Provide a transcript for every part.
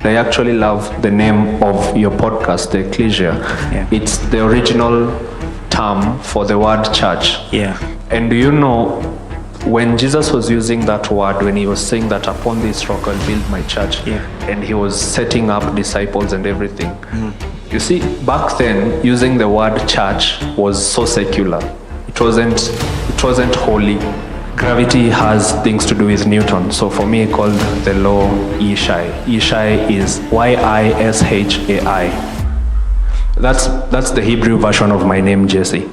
I actually love the name of your podcast, the Ekklesia. Yeah. It's the original term for the word church. Yeah. And do you know, when Jesus was using that word, when he was saying that upon this rock I'll build my church, Yeah. and he was setting up disciples and everything. You see, back then, using the word church was so secular. It wasn't holy. Gravity has things to do with Newton. So for me, I called the law Yishai. Yishai is Y-I-S-H-A-I. That's the Hebrew version of my name, Jesse.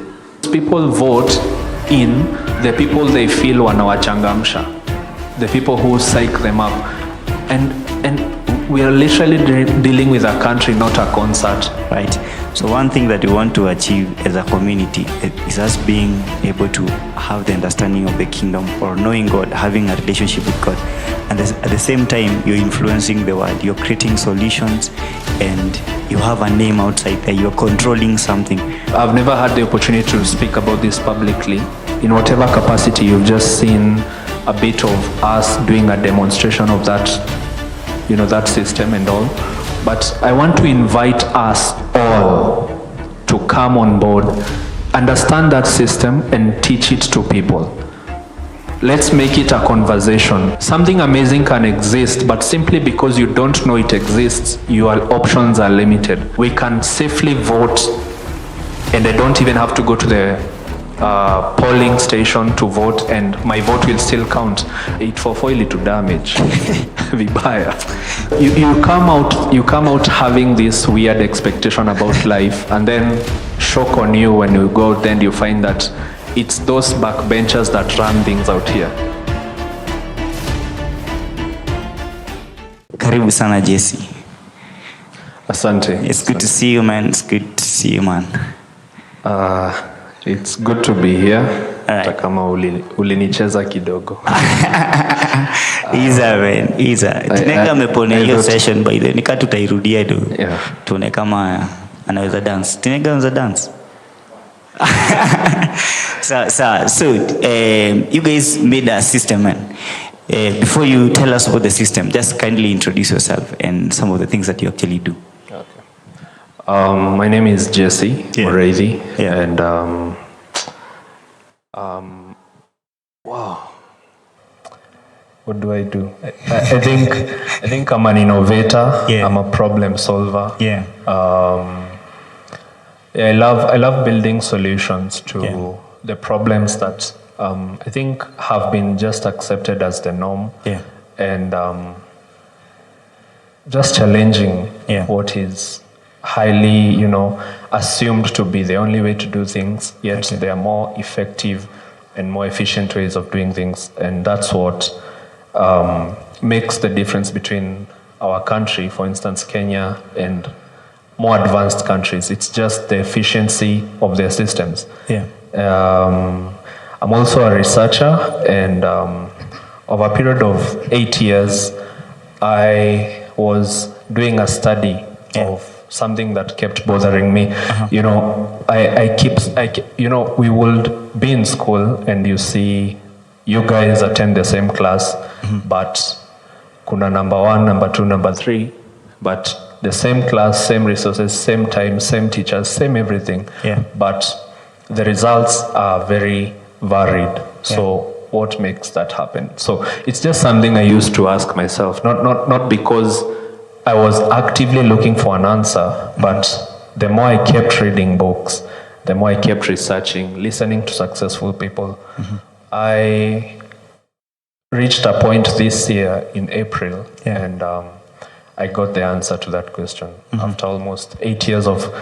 People vote in the people they feel wanawachangamsha, the people who psych them up. And we are literally dealing with a country, not a concert. Right. So one thing that we want to achieve as a community is us being able to have the understanding of the kingdom, or knowing God, having a relationship with God. And at the same time, you're influencing the world. You're creating solutions, and you have a name outside there. You're controlling something. I've never had the opportunity to speak about this publicly. In whatever capacity, you've just seen a bit of us doing a demonstration of that, that system and all. But I want to invite us all to come on board, understand that system, and teach it to people. Let's make it a conversation. Something amazing can exist, but simply because you don't know it exists, your options are limited. We can safely vote, and I don't even have to go to the polling station to vote, and my vote will still count. It for to damage. Vibaya. You come out having this weird expectation about life, and then shock on you when you go out, then you find that it's those backbenchers that run things out here. Karibu sana Jesse. Asante. It's good to see you, man. It's good to see you, man. It's good to be here. Alright. Hata kama ulinicheza kidogo. Iza man, iza. Tuneka mepone hiyo session by the nika tutairudia tu. Yeah. Tuone kama anaweza dance. Tuneka anaweza dance. So you guys made a system, man. Before you tell us about the system, just kindly introduce yourself and some of the things that you actually do. My name is Jesse Muriithi, and wow, what do I do? I think I'm an innovator. Yeah. I'm a problem solver. Yeah. I love building solutions to the problems that I think have been just accepted as the norm. Yeah. And just challenging what is highly, assumed to be the only way to do things, yet there are more effective and more efficient ways of doing things. And that's what makes the difference between our country, for instance, Kenya, and more advanced countries. It's just the efficiency of their systems. Yeah. I'm also a researcher, and over a period of 8 years, I was doing a study of something that kept bothering me. We would be in school, and you see you guys attend the same class, but kuna number 1, number 2, number 3, but the same class, same resources, same time, same teachers, same everything. Yeah. But the results are very varied. So what makes that happen? So it's just something I used to ask myself, not because I was actively looking for an answer, but the more I kept reading books, the more I kept researching, listening to successful people, I reached a point this year in April, and I got the answer to that question after almost 8 years of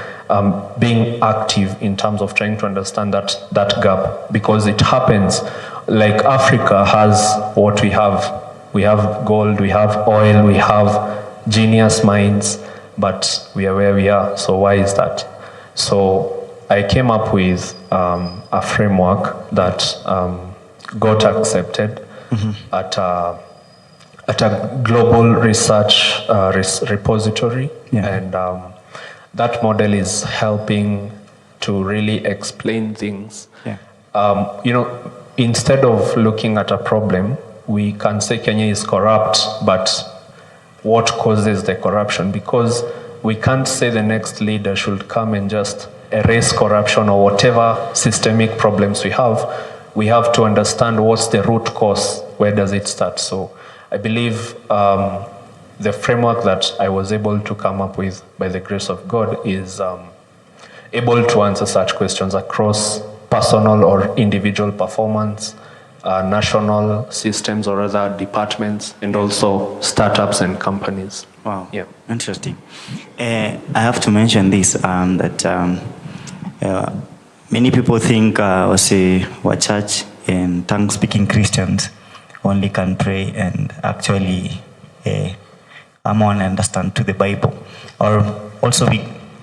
being active in terms of trying to understand that gap, because it happens. Like Africa has what we have. We have gold, we have oil, we have genius minds, but we are where we are. So why is that? So I came up with a framework that got accepted at a global research repository, and that model is helping to really explain things. Instead of looking at a problem, we can say Kenya is corrupt, but what causes the corruption, because we can't say the next leader should come and just erase corruption or whatever systemic problems we have. We have to understand what's the root cause, where does it start. So I believe the framework that I was able to come up with by the grace of God is able to answer such questions across personal or individual performance, national systems or other departments, and also startups and companies. Wow. Yeah. Interesting. I have to mention this, that many people think our church and tongue-speaking Christians only can pray and actually and understand to the Bible. Or also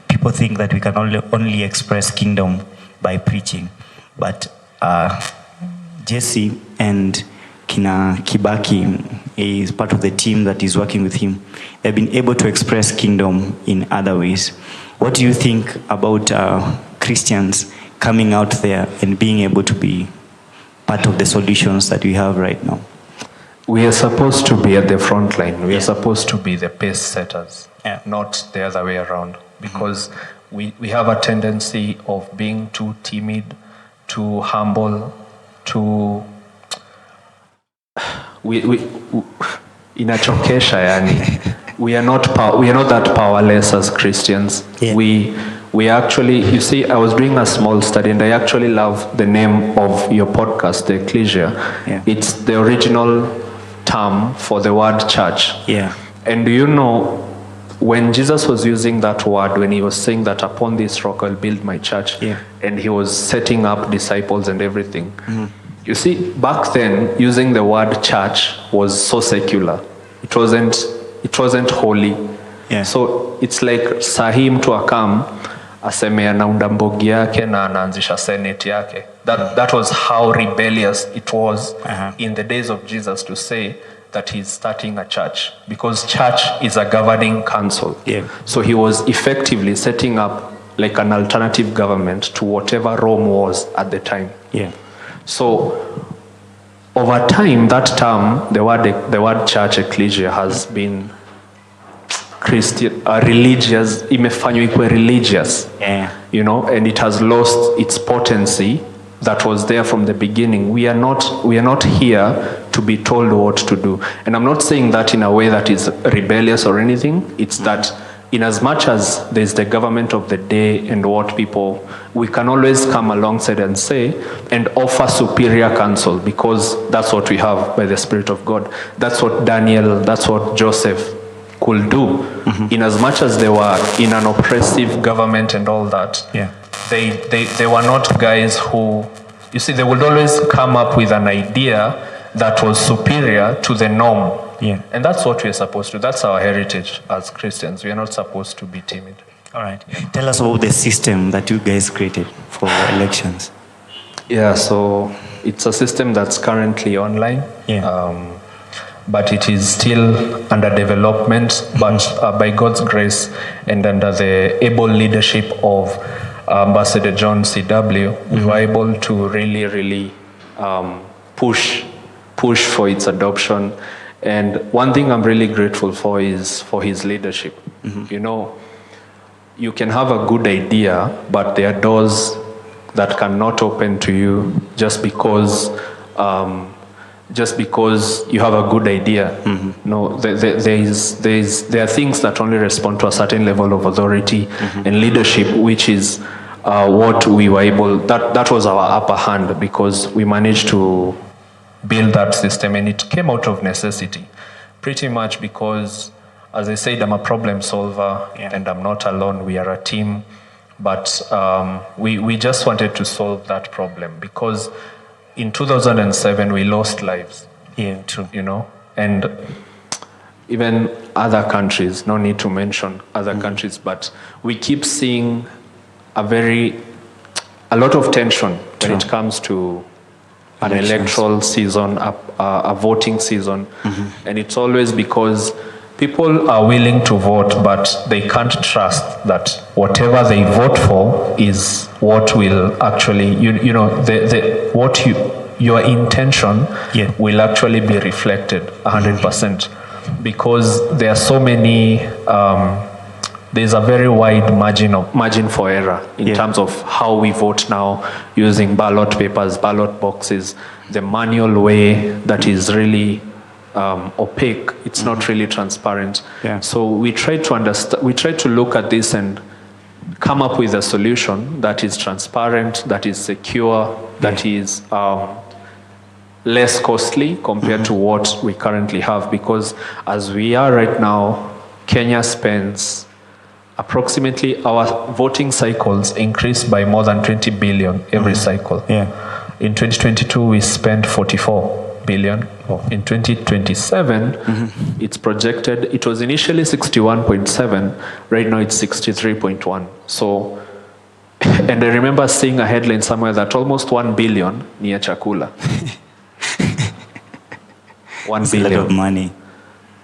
people think that we can only express kingdom by preaching. But Jesse and Kina Kibaki is part of the team that is working with him. They've been able to express kingdom in other ways. What do you think about Christians coming out there and being able to be part of the solutions that we have right now? We are supposed to be at the front line. We are supposed to be the pace setters, not the other way around. Because we have a tendency of being too timid, too humble, too... inachokesha yani. We are not that powerless as Christians. Yeah. We actually, you see, I was doing a small study, and I actually love the name of your podcast, the Ekklesia. Yeah. It's the original term for the word church. Yeah. And do you know, when Jesus was using that word, when he was saying that upon this rock I'll build my church, and he was setting up disciples and everything, you see, back then, using the word church was so secular. It wasn't holy. Yeah. So it's like sahi mtu akam aseme anaunda mbogi yake na anaanzisha senate yake. That was how rebellious it was in the days of Jesus to say that he's starting a church, because church is a governing council. Yeah. So he was effectively setting up like an alternative government to whatever Rome was at the time. Yeah. So over time, that term, the word church, ecclesia, has been Christian, religious, imefanywa ikuwe religious, you know, and it has lost its potency that was there from the beginning. We are not here to be told what to do. And I'm not saying that in a way that is rebellious or anything. It's that in as much as there's the government of the day and what people, we can always come alongside and say, and offer superior counsel, because that's what we have by the Spirit of God. That's what Daniel, that's what Joseph could do. In as much as they were in an oppressive government and all that, they were not guys who, you see, they would always come up with an idea that was superior to the norm. Yeah. And that's what we're supposed to. That's our heritage as Christians. We are not supposed to be timid. All right. Tell us about the system that you guys created for elections. Yeah, so it's a system that's currently online. Yeah. But it is still under development. But by God's grace and under the able leadership of Ambassador John C.W., we were able to really push for its adoption. And one thing I'm really grateful for is for his leadership. You know, you can have a good idea, but there are doors that cannot open to you just because you have a good idea. No, there are things that only respond to a certain level of authority and leadership, which is what we were able, that was our upper hand, because we managed to build that system, and it came out of necessity, pretty much because, as I said, I'm a problem solver, and I'm not alone. We are a team, but we just wanted to solve that problem, because in 2007 we lost lives. Yeah, true. You know, and even other countries, no need to mention other countries, but we keep seeing a lot of tension when it comes to an electoral season, a voting season. And it's always because people are willing to vote, but they can't trust that whatever they vote for is what will actually, your intention will actually be reflected 100%. because there are so many, there's a very wide margin for error in terms of how we vote now, using ballot papers, ballot boxes, the manual way that is really opaque. It's not really transparent. So we try to understand, we try to look at this and come up with a solution that is transparent, that is secure, that is less costly compared to what we currently have, because as we are right now, Kenya spends approximately, our voting cycles increase by more than 20 billion every cycle. In 2022, we spent 44 billion. In 2027, it's projected, it was initially 61.7, right now it's 63.1. So, and I remember seeing a headline somewhere that almost 1 billion ni ya chakula. 1 billion. A lot of money.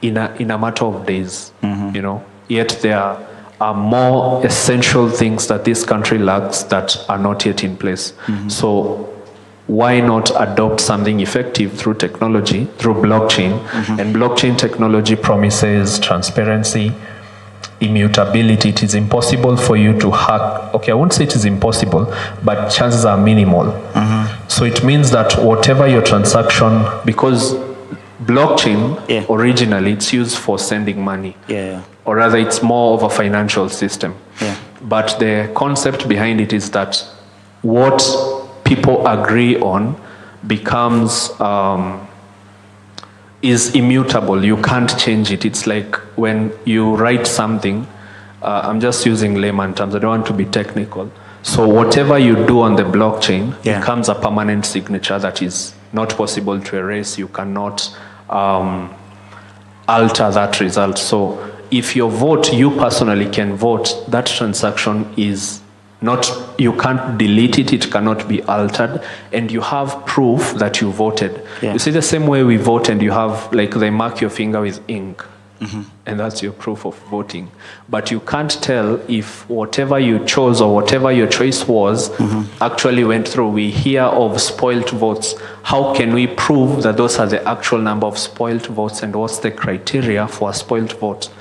In a matter of days, you know, yet there are more essential things that this country lacks that are not yet in place. So why not adopt something effective through technology, through blockchain? And blockchain technology promises transparency, immutability. It is impossible for you to hack. Okay, I won't say it is impossible, but chances are minimal. So it means that whatever your transaction, because blockchain originally it's used for sending money, or rather it's more of a financial system. But the concept behind it is that what people agree on becomes is immutable. You can't change it. It's like when you write something, I'm just using layman terms, I don't want to be technical. So whatever you do on the blockchain becomes a permanent signature that is not possible to erase. You cannot alter that result. So if your vote, you personally can vote, that transaction is not, you can't delete it, it cannot be altered, and you have proof that you voted. You see, the same way we vote and you have, like, they mark your finger with ink, and that's your proof of voting. But you can't tell if whatever you chose or whatever your choice was actually went through. We hear of spoiled votes. How can we prove that those are the actual number of spoiled votes, and what's the criteria for a spoiled vote?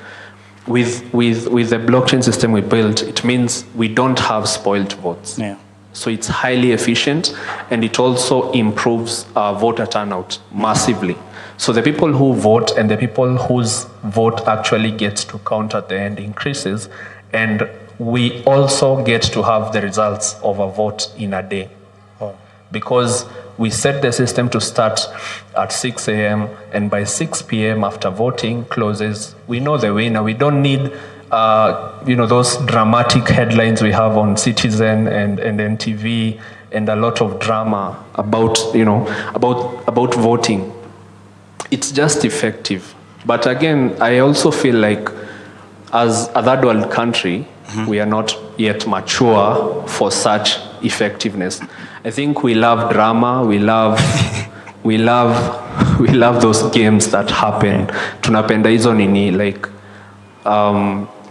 With the blockchain system we built, it means we don't have spoiled votes. So it's highly efficient, and it also improves voter turnout massively. So the people who vote and the people whose vote actually gets to count at the end increases, and we also get to have the results of a vote in a day. Because we set the system to start at 6 a.m. and by 6 p.m. after voting closes, we know the winner. We don't need, you know, those dramatic headlines we have on Citizen and NTV, and a lot of drama about, you know, about voting. It's just effective. But again, I also feel like as a third world country, we are not yet mature for such effectiveness. I think we love drama, we love those games that happen. Tunapenda hizo nini, like,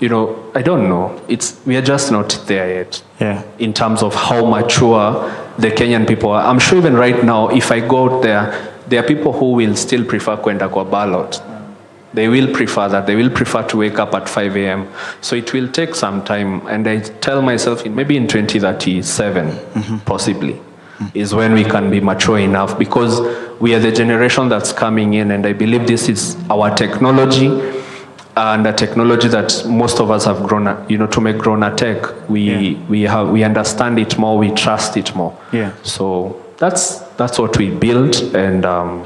you know, I don't know. We are just not there yet. In terms of how mature the Kenyan people are. I'm sure even right now, if I go out there are people who will still prefer kwenda kwa ballot. They will prefer that. They will prefer to wake up at 5 a.m. So it will take some time. And I tell myself, maybe in 2037, possibly, is when we can be mature enough, because we are the generation that's coming in, and I believe this is our technology, and a technology that most of us have grown, you know, to make grown a tech. We understand it more, we trust it more. So that's what we built, and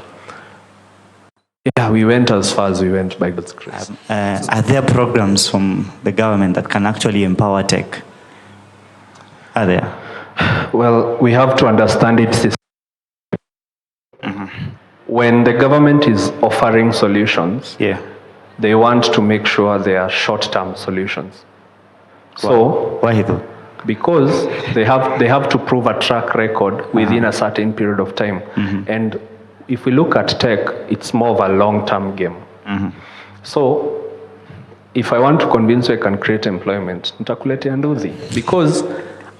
we went as far as we went by God's grace. Are there programs from the government that can actually empower tech? Are there? Well, we have to understand it. When the government is offering solutions, they want to make sure they are short-term solutions. So, why though? Because they have to prove a track record within a certain period of time. And if we look at tech, it's more of a long-term game. So, if I want to convince you I can create employment, nitakuletea nduthi. Because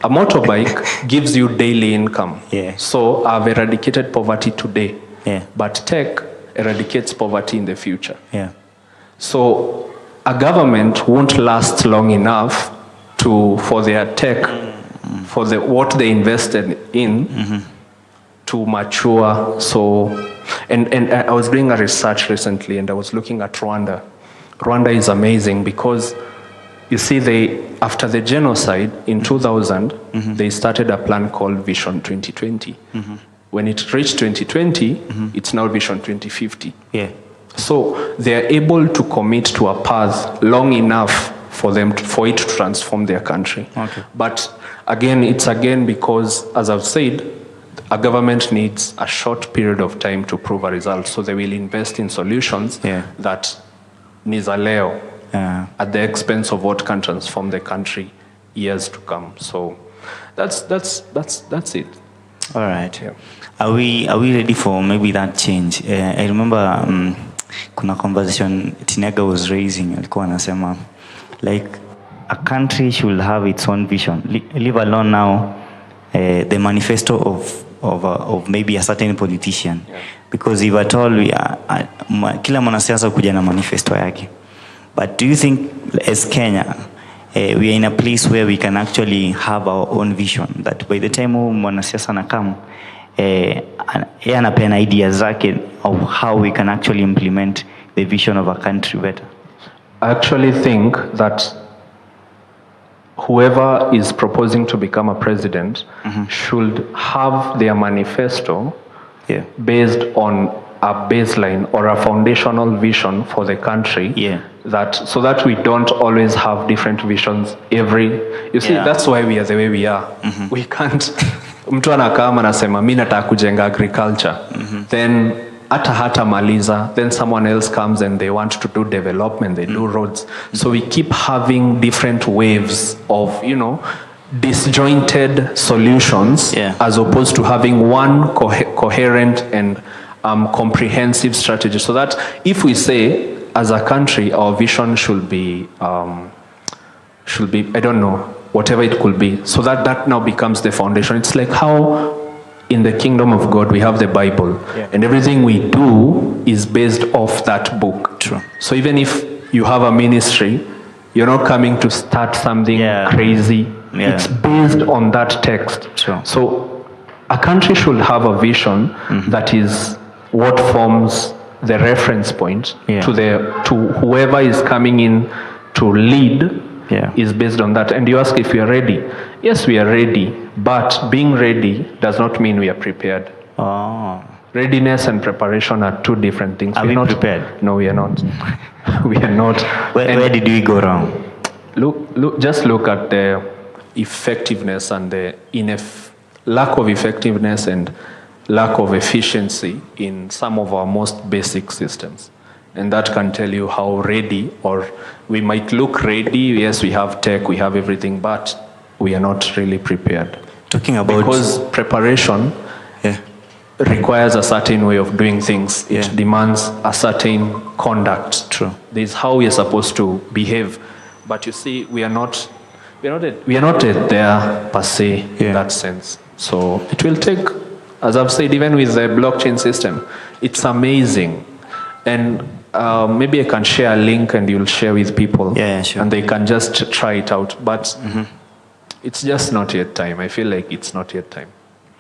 a motorbike gives you daily income. So I've eradicated poverty today. But tech eradicates poverty in the future. So a government won't last long enough for their tech, for what they invested in to mature. So, and I was doing a research recently, and I was looking at Rwanda. Rwanda is amazing because you see, after the genocide in 2000, they started a plan called Vision 2020. When it reached 2020, it's now Vision 2050. Yeah. So they're able to commit to a path long enough for it to transform their country. Okay. But again, it's because, as I've said, a government needs a short period of time to prove a result. So they will invest in solutions that nizaleo at the expense of what can transform the country years to come. So that's it. All right. Yeah. Are we ready for maybe that change? I remember kuna conversation Tinega was raising, alikuwa anasema like a country should have its own vision. Leave alone now the manifesto of maybe a certain politician. Yeah. Because if at all kila mwanasiasa kuja na manifesto yake. But do you think as Kenya we are in a place where we can actually have our own vision, that by the time mwanasiasa anakam anapeana ideas zake of how we can actually implement the vision of a country better? I actually think that whoever is proposing to become a president should have their manifesto based on a baseline or a foundational vision for the country, so that we don't always have different visions you see, that's why we are the way we are. We can't mtu anakama anasema mimi nataka kujenga agriculture, then hata maliza, then someone else comes and they want to do development, they do roads. So we keep having different waves of disjointed solutions, as opposed to having one coherent and comprehensive strategy. So that if we say as a country our vision should be I don't know, whatever it could be, so that now becomes the foundation. It's like how in the kingdom of God we have the Bible, and everything we do is based off that book. True. So even if you have a ministry, you're not coming to start something crazy. It's based on that text. True. So a country should have a vision that is what forms the reference point to whoever is coming in to lead. Is based on that. And you ask if we are ready. Yes, we are ready, but being ready does not mean we are prepared. Readiness and preparation are two different things. Are we not prepared? No, we are not. We are not. Where did we go wrong? Just look at the effectiveness and the lack of effectiveness and lack of efficiency in some of our most basic systems. And that can tell you how ready, or we might look ready. Yes, we have tech, we have everything, but we are not really prepared. Talking about, because preparation requires a certain way of doing things. It demands a certain conduct. True. This is how we are supposed to behave. But you see, we are not there per se in that sense. So it will take, as I've said, even with the blockchain system, it's amazing. And maybe I can share a link and you'll share with people. Sure. And they can just try it out. But it's just not yet time. I feel like it's not yet time.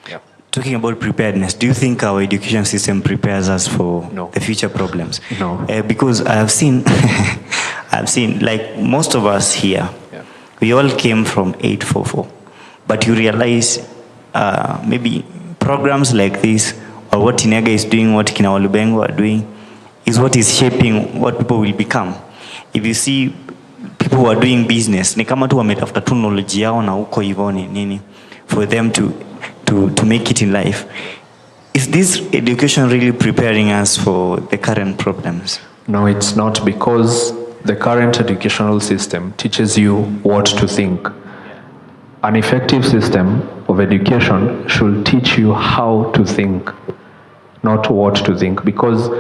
Yeah. Talking about preparedness, do you think our education system prepares us for the future problems? No. Because I've seen, like most of us here, we all came from 844. But you realize maybe programs like this, or what Tinega is doing, what Kina Walubengo are doing, is what is shaping what people will become. If you see people who are doing business, ni kama tu wametafuta tu knowledge yao na huko hivyo nini for them to make it in life. Is this education really preparing us for the current problems? No, it's not, because the current educational system teaches you what to think. An effective system of education should teach you how to think, not what to think, because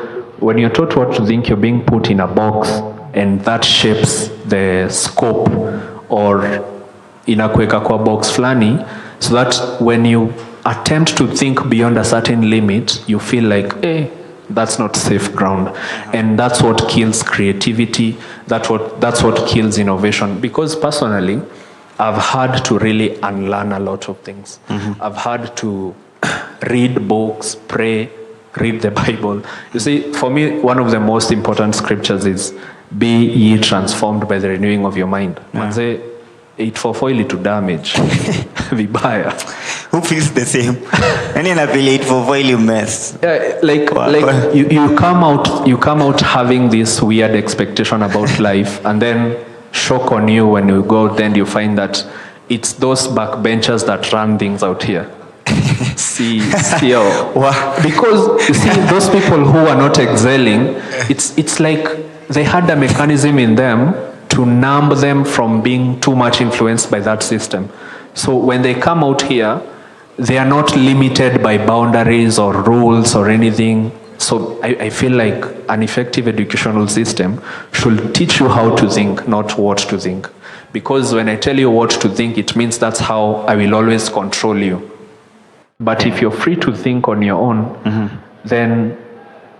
when you're taught what to think, you're being put in a box, and that shapes the scope, or inakuweka kwa box flani, so that when you attempt to think beyond a certain limit, you feel like, that's not safe ground. And that's what kills creativity, that's what kills innovation. Because personally, I've had to really unlearn a lot of things. I've had to read books, pray, read the Bible. You see, for me, one of the most important scriptures is, be ye transformed by the renewing of your mind. Manze, it to damage. Vibaya. Who feels the same? Any affiliate for foil mess. Yeah, like you come out having this weird expectation about life, and then shock on you when you go, then you find that it's those backbenchers that run things out here. Because you see, those people who are not excelling, it's like they had a mechanism in them to numb them from being too much influenced by that system. So when they come out here, they are not limited by boundaries or rules or anything. So I feel like an effective educational system should teach you how to think, not what to think. Because when I tell you what to think, it means that's how I will always control you. But if you're free to think on your own, then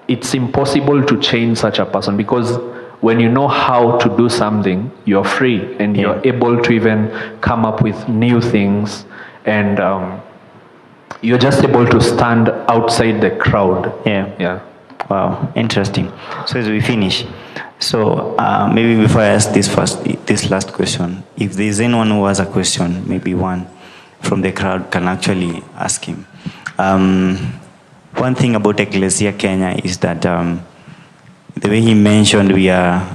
it's impossible to change such a person, because when you know how to do something, you're free and you're able to even come up with new things, and you're just able to stand outside the crowd. Yeah. Wow, interesting. So as we finish, so maybe before I ask this last question, if there's anyone who has a question, maybe one from the crowd can actually ask him. One thing about Ekklesia Kenya is that the way he mentioned, we are,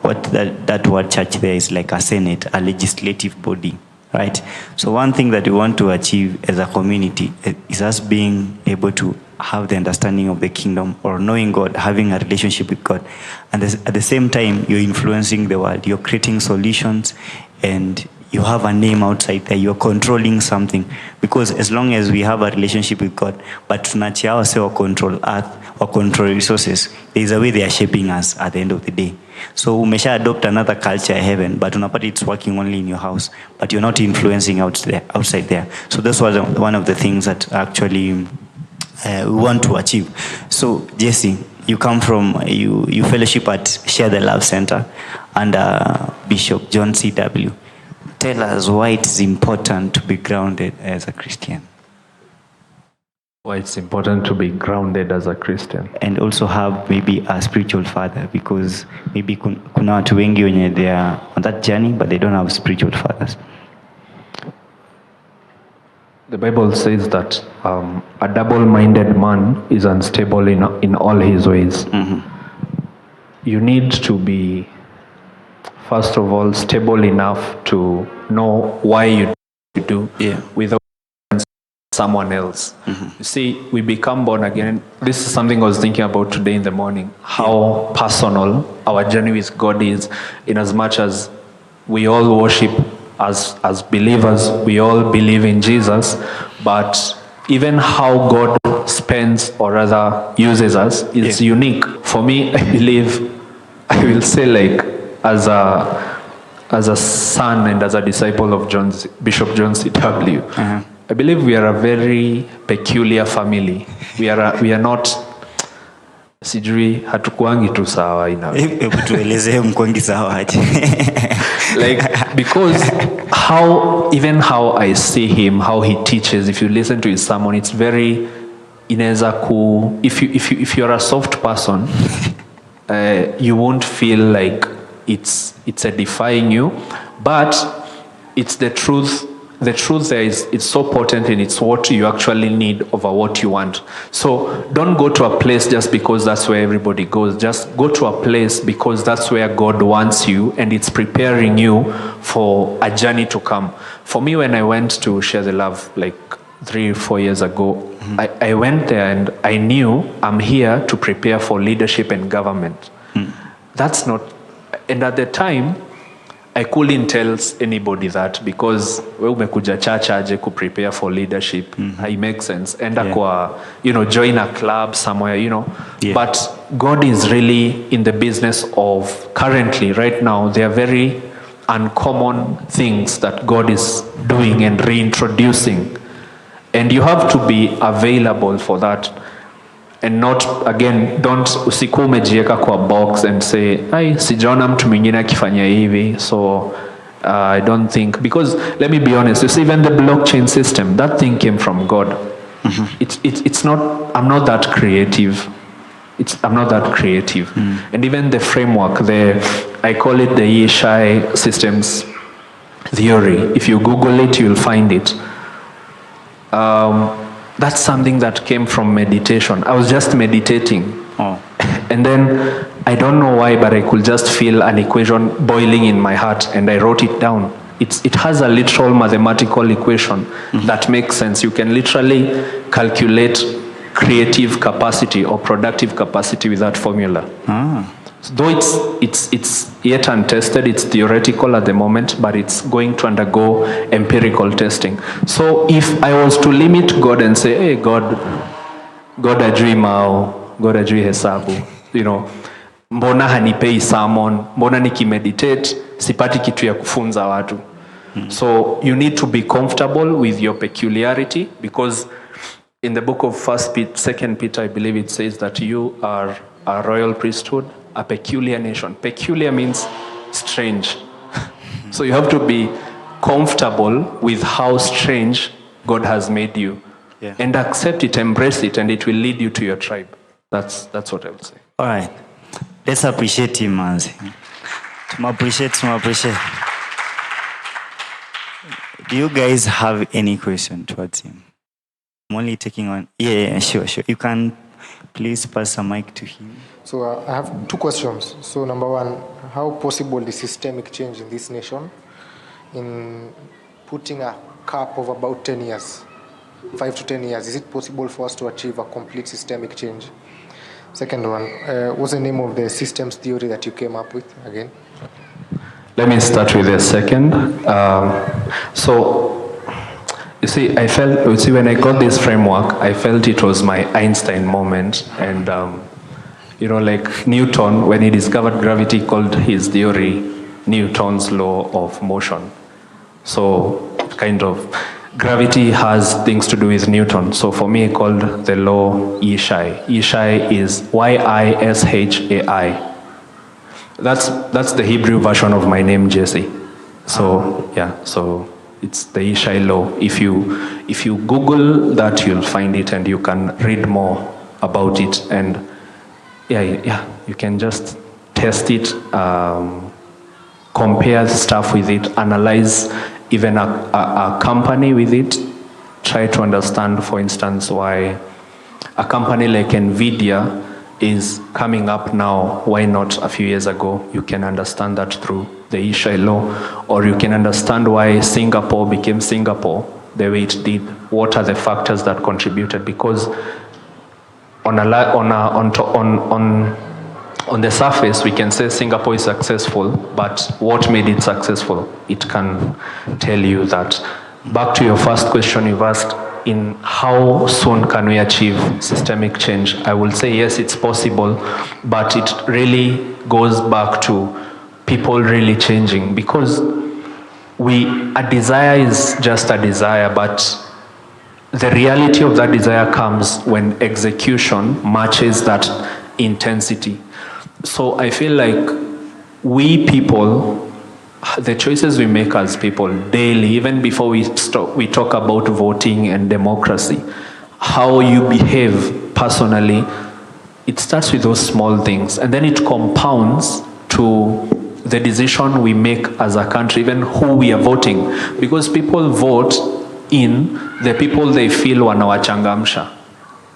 that word church there is like a senate, a legislative body, right? So one thing that we want to achieve as a community is us being able to have the understanding of the kingdom, or knowing God, having a relationship with God. And at the same time, you're influencing the world, you're creating solutions, and you have a name outside there, you're controlling something. Because as long as we have a relationship with God, but tunachia ourselves control earth or control resources, there's a way they are shaping us at the end of the day. So umesha adopt another culture, heaven, but unapata it's working only in your house, but you're not influencing outside there. So this was one of the things that actually we want to achieve. So Jesse, you come from, you fellowship at Share the Love Center under Bishop John C.W. Tell us why it is important to be grounded as a Christian. Why it's important to be grounded as a Christian. And also have maybe a spiritual father, because maybe kuna watu wengi wenye they are on that journey, but they don't have spiritual fathers. The Bible says that a double-minded man is unstable in all his ways. You need to be, first of all, stable enough to know why you do without someone else. You see, we become born again. This is something I was thinking about today in the morning, how personal our journey with God is, in as much as we all worship as believers, we all believe in Jesus, but even how God spends, or rather uses us, is unique. For me, I believe, I will say, like, as a son and as a disciple of Bishop John C.W., I believe we are a very peculiar family. We are not, sijui hatukuangi tu sawa Hebu tueleze mkwangi sawa aje. Like, because how I see him, how he teaches, if you listen to his sermon, it's very inaweza ku, if you're a soft person, you won't feel like it's edifying you, but it's the truth. The truth there is, it's so potent, and it's what you actually need over what you want. So don't go to a place just because that's where everybody goes. Just go to a place because that's where God wants you, and it's preparing you for a journey to come. For me, when I went to Share the Love like 3 or 4 years ago, I went there and I knew I'm here to prepare for leadership and government. That's not, and at the time, I couldn't tell anybody that, because we umekuja church aje ku prepare for leadership. It makes sense. And join a club somewhere, But God is really in the business of, currently, right now, there are very uncommon things that God is doing and reintroducing. And you have to be available for that. and not, again, usiku umejieka kwa box and say, sijaona mtu mwingine akifanya hivi, so I don't think, because let me be honest, you see, even the blockchain system, that thing came from God. It's not, I'm not that creative. I'm not that creative. And even the framework, I call it the Yeshai systems theory. If you Google it, you'll find it. That's something that came from meditation. I was just meditating. And then, I don't know why, but I could just feel an equation boiling in my heart, and I wrote it down. It has a literal mathematical equation that makes sense. You can literally calculate creative capacity or productive capacity with that formula. Though it's yet untested, it's theoretical at the moment, but it's going to undergo empirical testing. So if I was to limit God and say, hey, God ajui mao, God ajui hesabu, mbona hanipei sermon, mbona nikimeditate sipati kitu ya kufunza watu. So you need to be comfortable with your peculiarity, because in the book of 2 Peter, I believe it says that you are a royal priesthood, a peculiar nation. Peculiar means strange. So you have to be comfortable with how strange God has made you. And accept it, embrace it, and it will lead you to your tribe. That's what I would say. All right. Let's appreciate him, Manzi. Appreciate. Do you guys have any question towards him? I'm only taking on. Yeah, sure. You can please pass a mic to him. So I have two questions. So number one, how possible is systemic change in this nation in putting a cap of about 10 years, 5 to 10 years? Is it possible for us to achieve a complete systemic change? Second one, what's the name of the systems theory that you came up with again? Let me start with the second. So, you see, when I got this framework, I felt it was my Einstein moment. And, like Newton, when he discovered gravity, called his theory Newton's law of motion. So, kind of, gravity has things to do with Newton. So for me, I called the law Yeshai. Yeshai is Yishai. That's the Hebrew version of my name, Jesse. So so it's the Yeshai law. If you Google that, you'll find it, and you can read more about it. And you can just test it, compare stuff with it, analyze even a company with it, try to understand, for instance, why a company like NVIDIA is coming up now, why not a few years ago. You can understand that through the Yeshai law, or you can understand why Singapore became Singapore the way it did. What are the factors that contributed? Because on the surface, we can say Singapore is successful, but what made it successful? It can tell you that. Back to your first question you've asked, in how soon can we achieve systemic change? I will say yes, it's possible, but it really goes back to people really changing, because a desire is just a desire, but the reality of that desire comes when execution matches that intensity. So I feel like we people, the choices we make as people daily, even before we talk about voting and democracy, how you behave personally, it starts with those small things, and then it compounds to the decision we make as a country, even who we are voting, because people vote in the people they feel wanawachangamsha,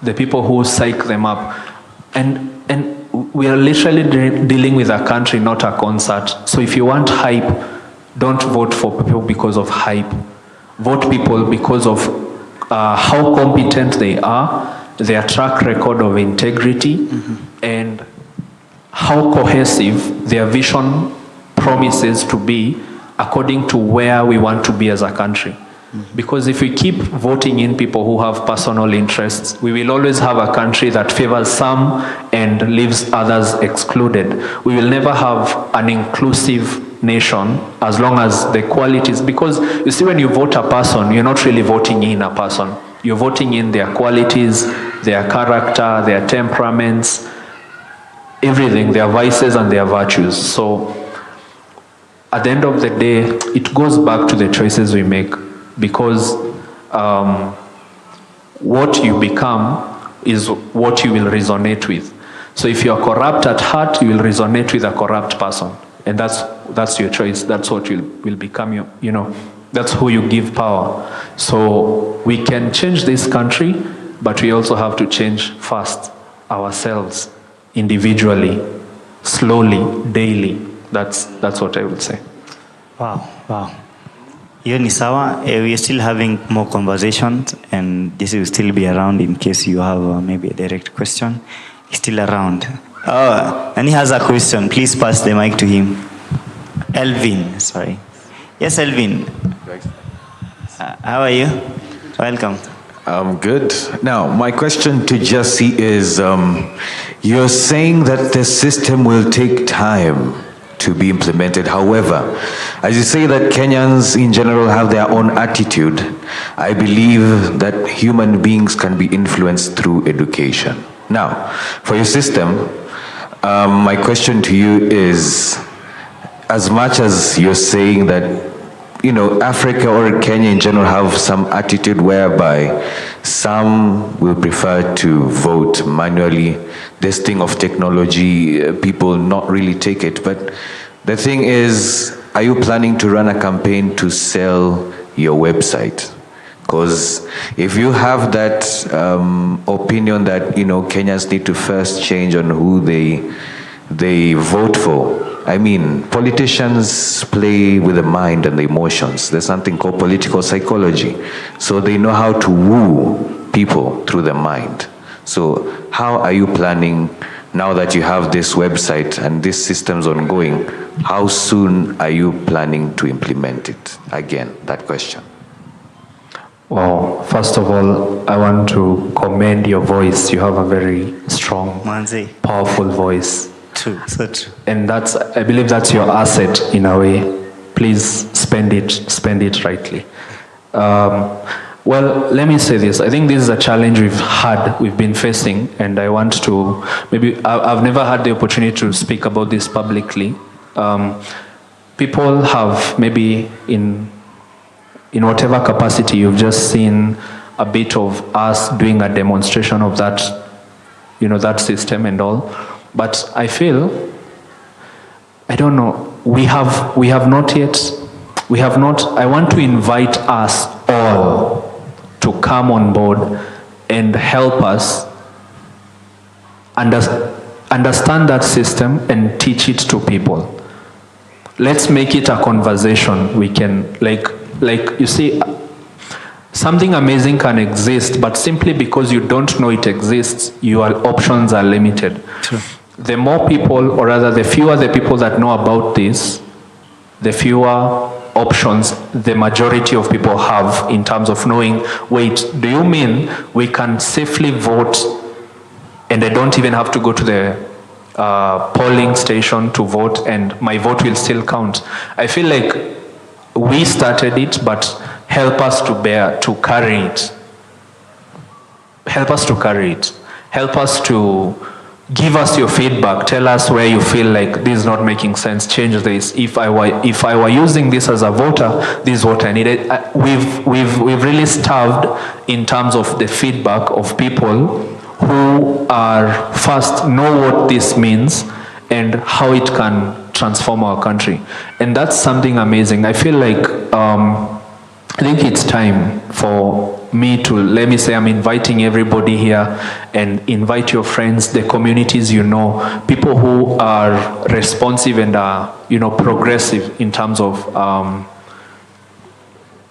the people who psych them up, and we are literally dealing with a country, not a concert. So if you want hype, don't vote for people because of hype. Vote people because of how competent they are, their track record of integrity, and how cohesive their vision promises to be according to where we want to be as a country. Because if we keep voting in people who have personal interests, we will always have a country that favors some and leaves others excluded. We will never have an inclusive nation as long as the qualities, because you see, when you vote a person, you're not really voting in a person. You're voting in their qualities, their character, their temperaments, everything, their vices and their virtues. So at the end of the day, it goes back to the choices we make, because what you become is what you will resonate with. So if you are corrupt at heart, you will resonate with a corrupt person. And that's your choice. That's what will become you know, that's who you give power. So we can change this country, but we also have to change first ourselves, individually, slowly, daily. That's what I would say. Wow. Hiyo ni sawa. We are still having more conversations, and this will still be around in case you have maybe a direct question. He's still around. Oh, and he has a question. Please pass the mic to him. Elvin, sorry. Yes, Elvin. How are you? Welcome. I'm good. Now, my question to Jesse is, you're saying that the system will take time to be implemented. However, as you say that Kenyans in general have their own attitude, I believe that human beings can be influenced through education. Now, for your system, my question to you is, as much as you're saying that, you know, Africa or Kenya in general have some attitude whereby some will prefer to vote manually. This thing of technology, people not really take it. But the thing is, are you planning to run a campaign to sell your website? Because if you have that opinion that, you know, Kenyans need to first change on who they vote for. I mean, politicians play with the mind and the emotions. There's something called political psychology. So they know how to woo people through the mind. So how are you planning, now that you have this website and this system's ongoing, how soon are you planning to implement it? Again, that question. Well, first of all, I want to commend your voice. You have a very strong, powerful voice. True, so true. And I believe that's your asset in a way. Please spend it rightly. Well, let me say this. I think this is a challenge we've been facing, and I want to, I've never had the opportunity to speak about this publicly. People have maybe in whatever capacity, you've just seen a bit of us doing a demonstration of that, you know, that system and all. But I feel, I don't know, we have not, I want to invite us all to come on board and help us understand that system and teach it to people. Let's make it a conversation. We can, like you see, something amazing can exist, but simply because you don't know it exists, your options are limited. True. The more people, or rather the fewer the people that know about this, the fewer options the majority of people have in terms of knowing, wait, do you mean we can safely vote and I don't even have to go to the polling station to vote and my vote will still count? I feel like we started it, but help us to carry it. Help us to carry it. Help us to give us your feedback. Tell us where you feel like this is not making sense. Change this. If I were using this as a voter, this is what I needed. We've really starved in terms of the feedback of people who are first know what this means and how it can transform our country. And that's something amazing. I feel like I think it's time for me to, let me say, I'm inviting everybody here, and invite your friends, the communities you know, people who are responsive and are, you know, progressive in terms of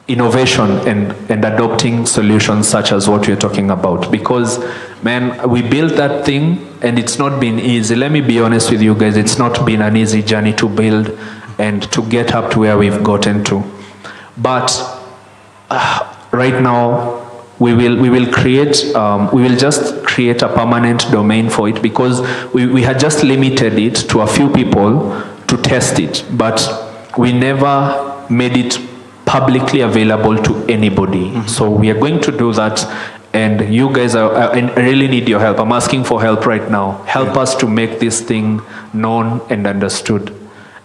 innovation and adopting solutions such as what we're talking about. Because, man, we built that thing and it's not been easy. Let me be honest with you guys, it's not been an easy journey to build and to get up to where we've gotten to. But right now, we will just create a permanent domain for it, because we had just limited it to a few people to test it, but we never made it publicly available to anybody. So we are going to do that, and you guys I really need your help. I'm asking for help right now. Help us to make this thing known and understood,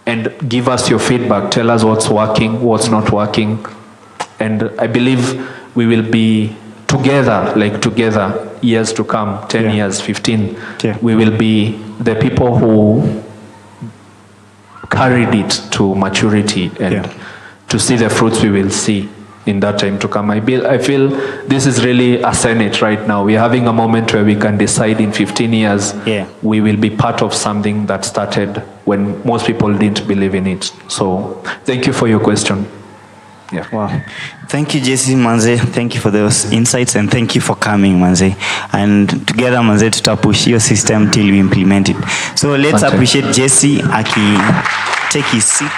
and give us your feedback. Tell us what's working, what's not working, and I believe we will be together years to come, 10 years, 15. We will be the people who carried it to maturity, and to see the fruits we will see in that time to come. I feel this is really a Senate right now. We're having a moment where we can decide in 15 years we will be part of something that started when most people didn't believe in it. So thank you for your question. Yeah. Wow. Thank you, Jesse Manze. Thank you for those insights, and thank you for coming, Manze. And together, Manze, tutapush your system till we implement it. So let's appreciate Jesse aki take his seat.